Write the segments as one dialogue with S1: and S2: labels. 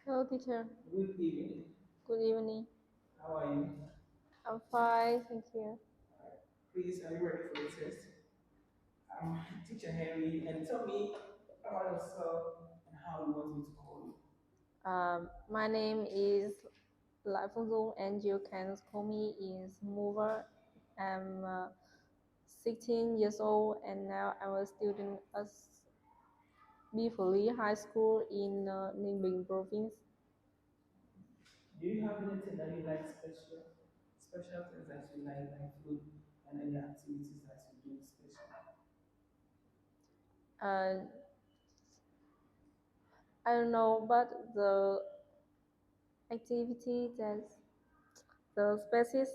S1: Hello, teacher.
S2: Good evening.
S1: Good evening.
S2: How are you?
S1: I'm fine, thank you.
S2: Please, are you ready for the test? I'm Teacher Henry, and tell me about yourself and how you want me to call you.
S1: My name is Lại Phương Dung, and you can call me is Mover. I'm 16 years old, and now I'm a student at Bifuli High School in Ninh Bình province.
S2: Do you have anything that you like special things that you like food, and any activities that you do special?
S1: Uh, I don't know, but the activity the species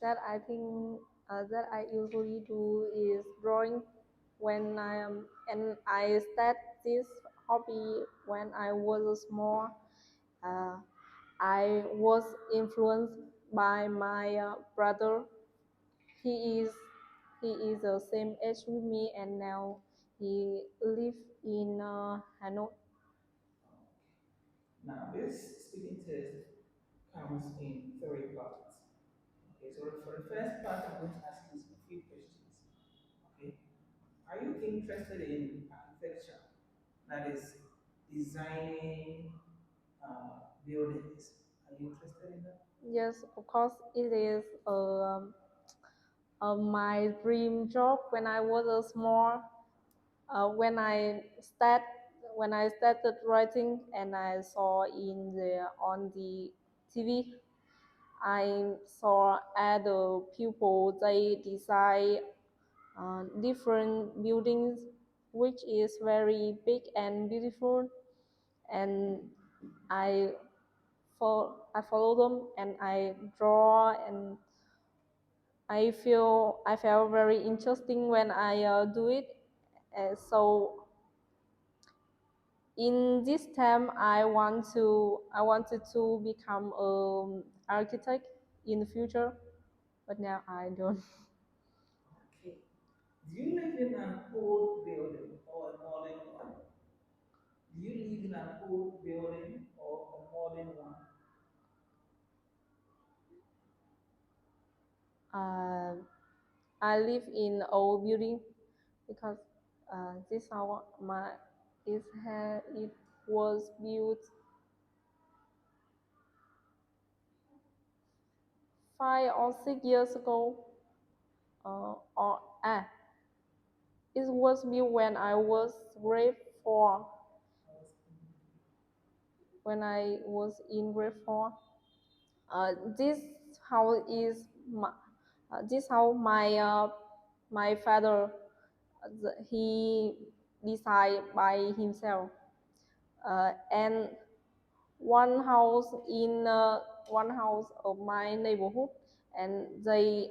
S1: that I think that I usually do is drawing when I am and I start this hobby when I was small. Uh, I was influenced by my brother. He is he is the same age with me, and now he live in Hanoi.
S2: Now, this speaking test comes in three parts. Okay, so for the first part, I'm going to ask you a few questions. Okay, are you interested in architecture? That is designing buildings. Are you interested in that?
S1: Yes, of course, it is my dream job when I was small. When when I started writing and I saw in the on the TV, I saw other people they design different buildings, which is very big and beautiful, and I I follow them and I draw and I felt very interesting when I do it. So in this time I wanted to become architect in the future, but now I don't.
S2: Okay. Do you live in an old building or a modern one? Do you live in an old building or a modern one?
S1: uh, I live in old building because this how my it was built 5 or 6 years ago. Or it was built when I was grade 4, when I was in grade 4. This house is my, this how my father he decided by himself, and one house in one house of my neighborhood, and they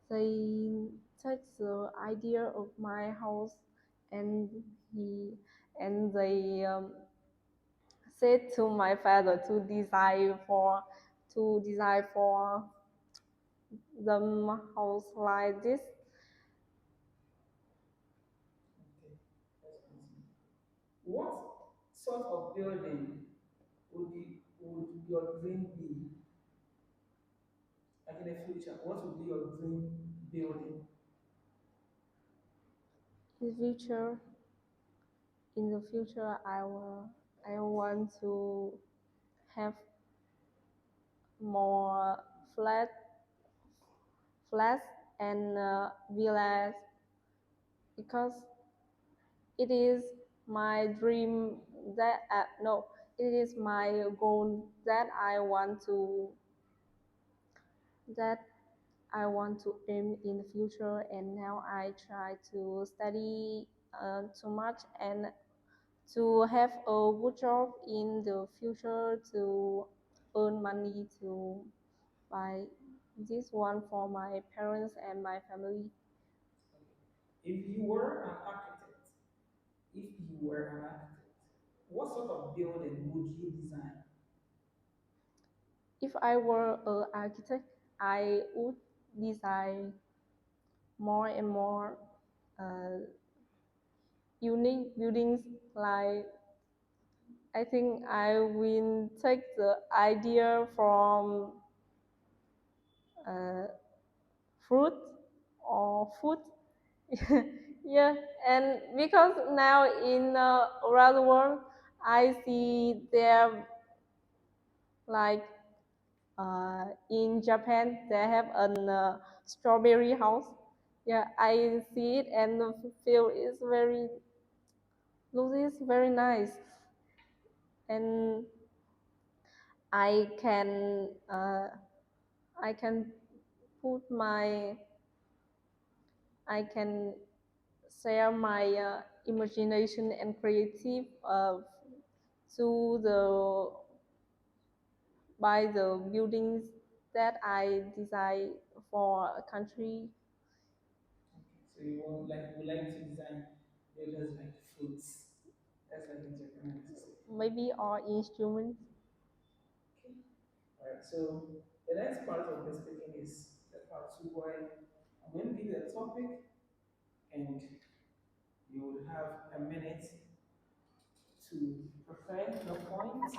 S1: take the idea of my house, and he and they said to my father to design for the house like this.
S2: Okay, let's continue. What sort of building would your dream be? Like in the future, what would be your dream building?
S1: In future, in the future, I want to have more flat flats and villas, because it is my dream that no, it is my goal that I want to aim in the future, and now I try to study too much and to have a good job in the future to earn money to buy this one for my parents and my family.
S2: If you were an architect, if you were an architect, what sort of building would you design?
S1: If I were an architect, I would design more and more uh, unique buildings, like I think I will take the idea from uh, fruit or food. Yeah, and because now in around the world, I see there like in Japan they have an strawberry house. Yeah, I see it and feel it's very looks very nice, and I can uh, I can put my I can share my imagination and creative to the by the buildings that I design for a country,
S2: Okay, so you like to design builders like fruits. That's like in Japan, as you say.
S1: maybe or instruments.
S2: Okay. All right. So the next part of the speaking is the part two where I'm going to give you a topic and you will have a minute to prepare your point.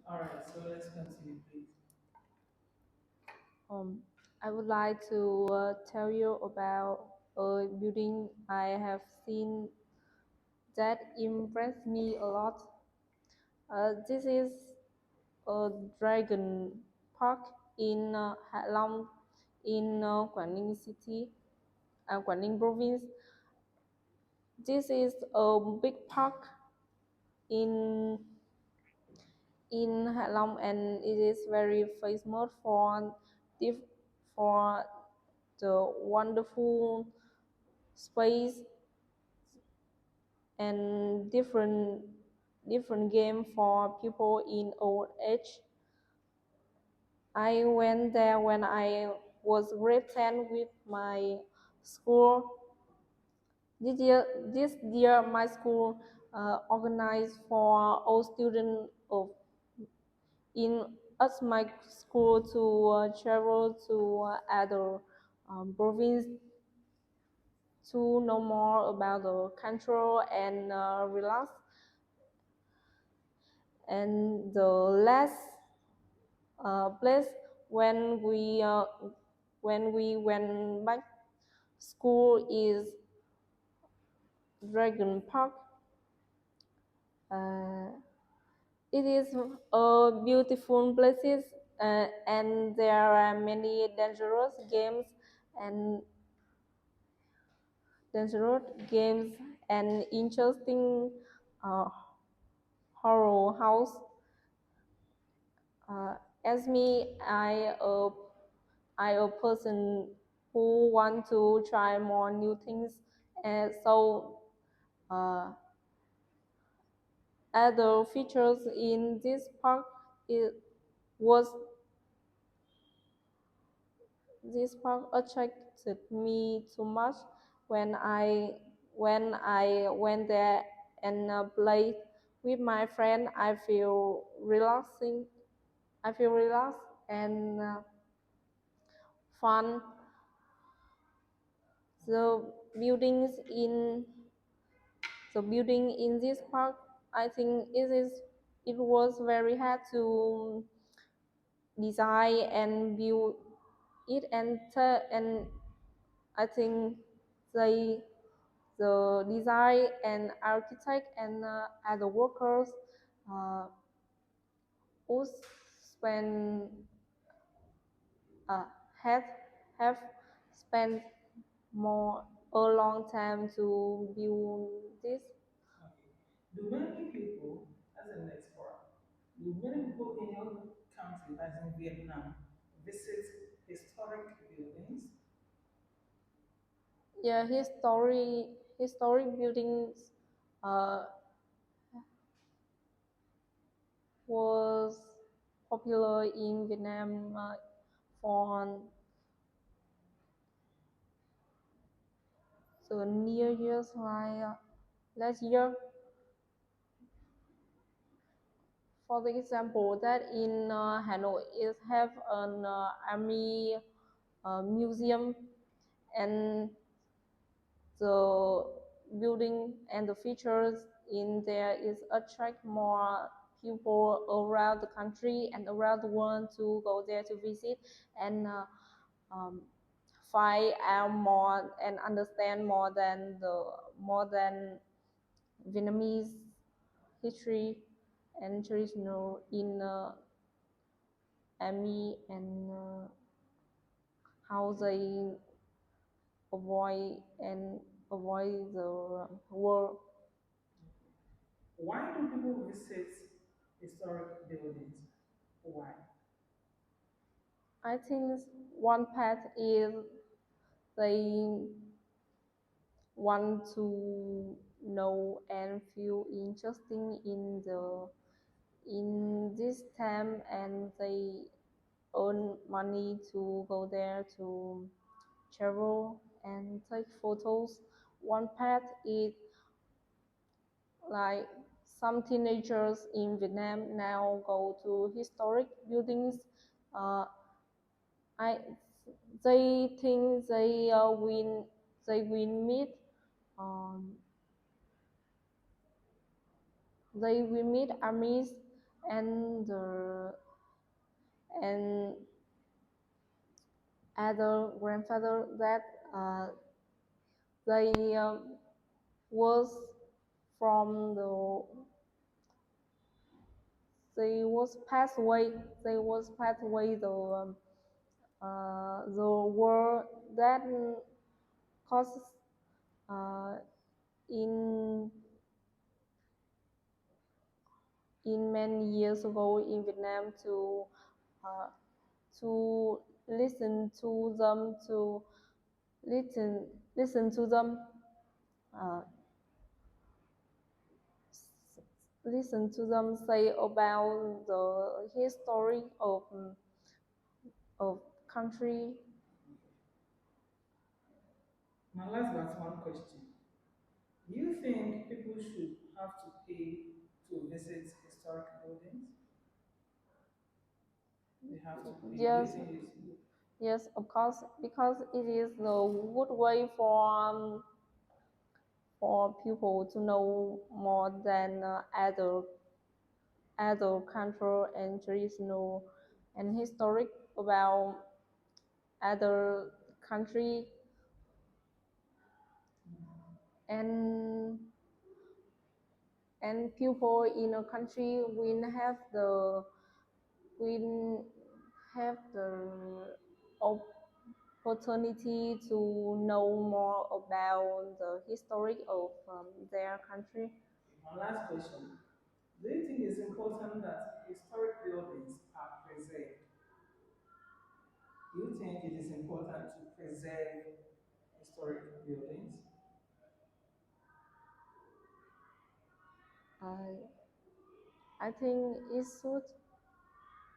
S2: All right. So let's continue, please.
S1: Um, I would like to tell you about a building I have seen that impressed me a lot. This is a dragon park in Hạ Long in Quảng Ninh city, Quảng Ninh province. This is a big park in Hạ Long, and it is very famous for dif- for the wonderful space and different game for people in old age. I went there when I was grade 10 with my school. This year my school organized for all students of in us my school to travel to other province to know more about the culture and relax. And the last place when we uh, when we went back school is Dragon Park. Uh, It is a beautiful places, and there are many and dangerous games and interesting uh, horror house. Uh, as me, I a person who want to try more new things, and so uh, other features in this park it was this park attracted me too much when I went there and played with my friend. I feel relaxed and fun. The buildings in the building in this park, I think it was very hard to design and build it, and I think they the design and architect and other workers uh, who spend uh, have have spent more a long time to build this.
S2: Okay. Do many people, as the next part, do many people in your country, as in Vietnam, visit historic buildings?
S1: Yeah, historic buildings uh, was popular in Vietnam for the near years like last year. For the example, that in Hanoi it have an army museum, and the building and the features in there is attract more people around the country and around the world to go there to visit and um, find out more and understand more than Vietnamese history and traditional in army and how they avoid and avoid the war.
S2: Why do people visit historic buildings? Why?
S1: I think one path is they want to know and feel interesting in this time, and they earn money to go there to travel and take photos. One path is like some teenagers in Vietnam now go to historic buildings. Uh, I they think they will meet um, they will meet armies and and other grandfather that uh, they was from the they was passed away the war that causes uh, in in many years ago in Vietnam uh, to listen to them to listen to them uh, listen to them say about the history of country.
S2: My last but one question. Do you think people should have to pay to visit historic buildings? They have to pay. Do you
S1: Yes,
S2: think it's good?
S1: yes, of course, because it is the good way for people to know more than other cultural and traditional and historic about other country, and and people in a country will have the opportunity to know more about the history of their country.
S2: One last question. Do you think it's important that historic buildings are preserved? Do you think it is important to preserve historic buildings?
S1: I I think it should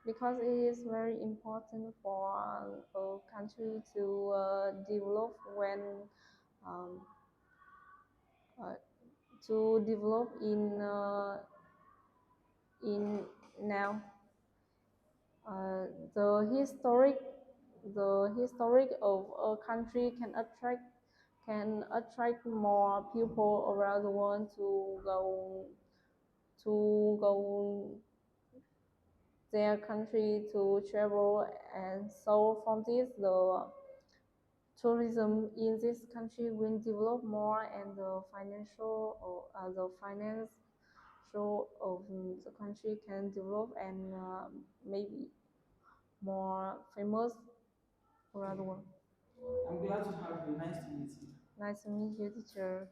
S1: because it is very important for a country to develop when um, uh, to develop in now uh, the historic the historic of a country can attract more people around the world to go their country to travel, and so from this the tourism in this country will develop more, and the financial of the country can develop, and maybe more famous around the
S2: Okay.
S1: world.
S2: I'm glad to have you. Nice to meet you.
S1: Nice to meet you, teacher.